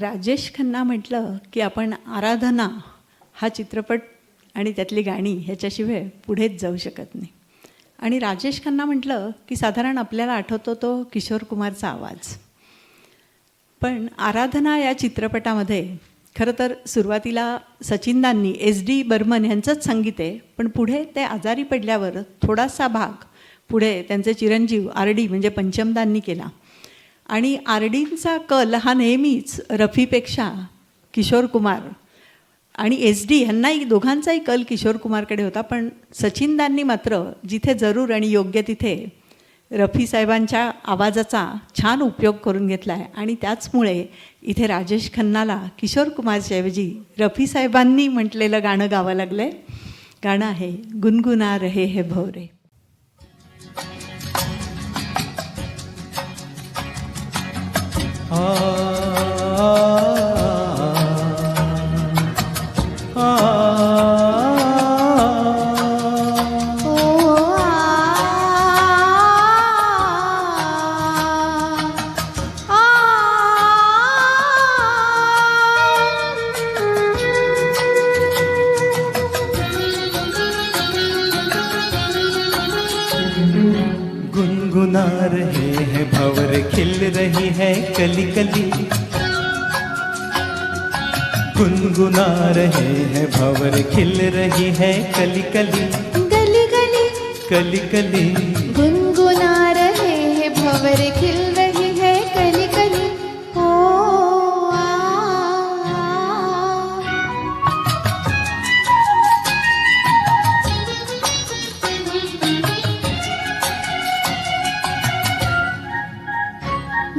राजेश खन्ना म्हटलं की आपण आराधना हा चित्रपट आणि त्यातली गाणी ह्याच्याशिवाय पुढेच जाऊ शकत नाही. आणि राजेश खन्ना म्हटलं की साधारण आपल्याला आठवतो तो किशोर कुमारचा आवाज. पण आराधना या चित्रपटामध्ये खरं तर सुरुवातीला सचिनदांनी SD बर्मन यांचंच संगीत आहे, पण पुढे ते आजारी पडल्यावर थोडासा भाग पुढे त्यांचे चिरंजीव RD म्हणजे पंचमदांनी केला. आणि RDंचा कल हा नेहमीच रफीपेक्षा किशोर कुमार आणि SD ह्यांनाही दोघांचाही कल किशोर कुमारकडे होता. पण सचिनदांनी मात्र जिथे जरूर आणि योग्य तिथे रफी साहेबांच्या आवाजाचा छान उपयोग करून घेतला आहे. आणि त्याचमुळे इथे राजेश खन्नाला किशोर कुमारच्या ऐवजी रफी साहेबांनी म्हटलेलं गाणं गावं लागलं आहे. गाणं आहे गुनगुना रहे है भवरे. गुनगुना रहे हैं भंवर खिल रही है कली कली. गुनगुना रहे हैं भंवर खिल रही है कली कली. गली गली कली कली गुनगुना रहे हैं भंवर खिल रही है कली कली. ओ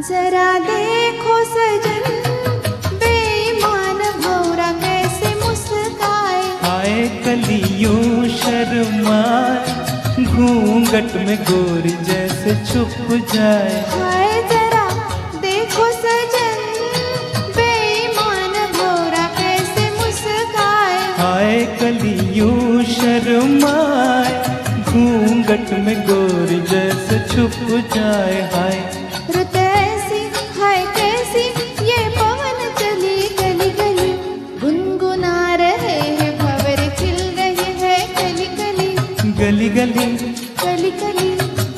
जरा देखो सजन बेईमान भौरा कैसे मुस्काए. आए कलियों शर्माए घूंघट में गोरी जैसे छुप जाए. हाय जरा देखो सजन बेईमान भौरा कैसे मुस्काए. आए कलियों शर्माए घूंघट में गोरी जैसे छुप जाए. हाय रुत ऐसी हाय कैसी ये पवन चली गली गली. गुनगुना रहे हैं भंवर खिल रही है कली कली. गली गली कली कली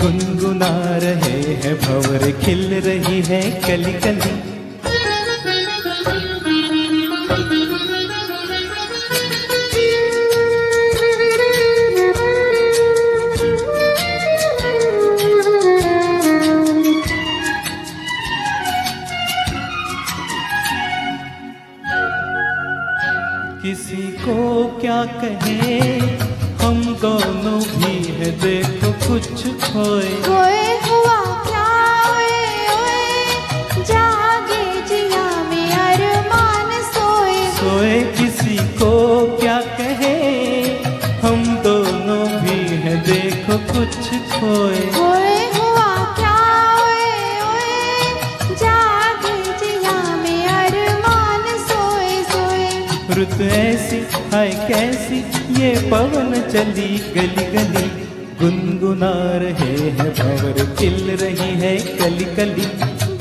गुनगुना रहे हैं भंवर खिल रही है कली कली. किसी को क्या कहे हम दोनों भी है देखो कुछ खोए. खोए हुआ क्या ओए ओए जागे जिया में अरमान सोए. सोए किसी को क्या कहे हम दोनों भी है देखो कुछ खोए. खोए हुआ क्या ओए ओए जागे जिया में अरमान सोए सोए. रुत ऐसी हाय कैसी ये पवन चली गली गली. गुनगुना रहे हैं भंवर खिल रही है कली कली.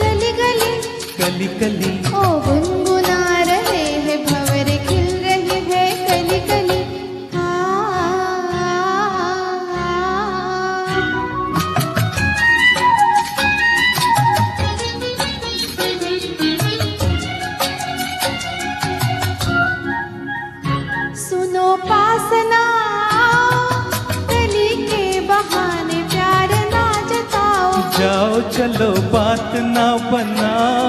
गली गली कली कली ओ गुनगुना रहे हैं भंवर खिल रही है कली कली. सुनो पासना गली के बहाने प्यार ना जताओ. जाओ चलो बात ना बनाओ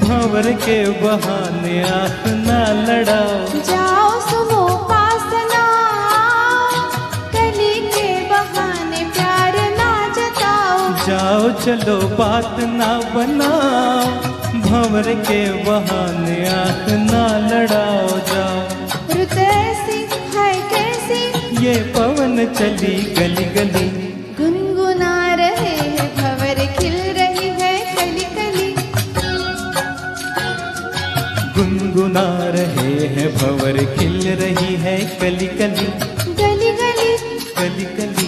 भंवर के बहाने आँख ना लड़ाओ. जाओ सुनो पासना गली के बहाने प्यार ना जताओ. जाओ चलो बात ना बनाओ भंवर के बहाने आँख ना लड़ाओ. जाओ रुत ऐसी है कैसी ये पवन चली गली गली. गुनगुना रहे हैं भंवर खिल रही है कली कली. गुनगुना रहे हैं भंवर खिल रही है कली कली. गली गली कली कली